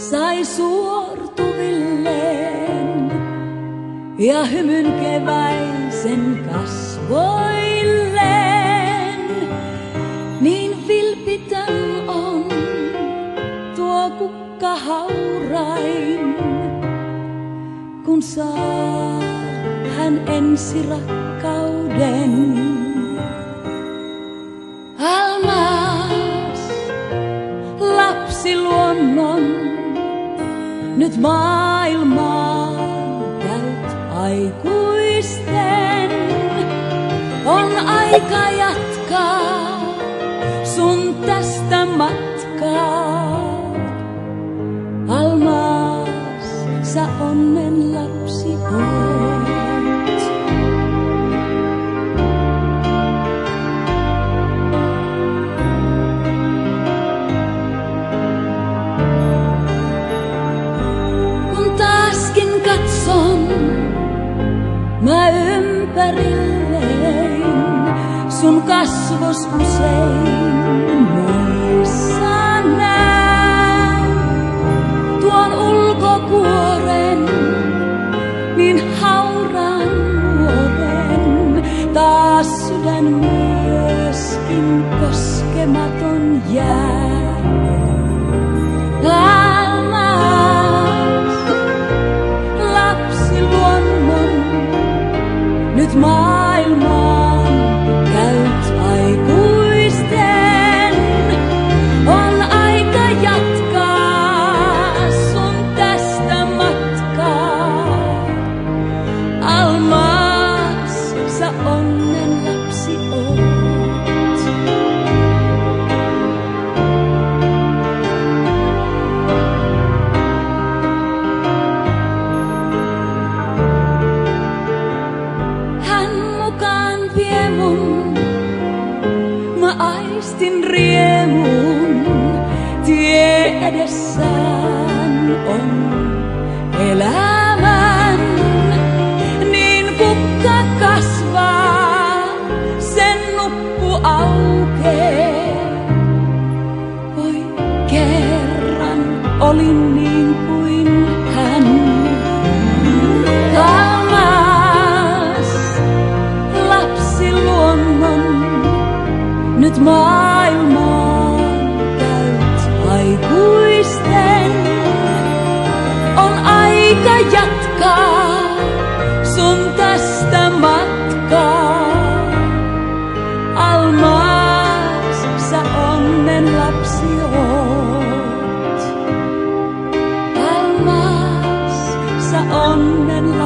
sai suortuvilleen ja hymyn keväisen kasvoilleen. Niin vilpitön on tuo kukka haurain, kun saa hän ensirakkauden. Almas, lapsi luonnon, nyt maailmaan käyt aikuisten. On aika jatkaa sun tästä matkaa. Almas, sä onnen lapsi oot. Kun taaskin katson mä ympärilleen, sun kasvos usein muissa näen. Tuon ulkokuoren, niin hauraan nuoren, taas sydän myöskin koskematon jää. Almas, lapsi luonnon, nyt maailmaan käyt aikuisten. On aika jatkaa sun tästä matkaa. Almas, sä onnen lapsi oot. Mä aistin riemun, tie edessään on elämän. Niin kukka kasvaa, sen nuppu aukee. Voi kerran olin niin kuin hän. Nyt maailmaan käyt aikuisten. On aika jatkaa sun tästä matkaa. Almas, sä onnen lapsi oot. Almas, sä onnen lapsi oot.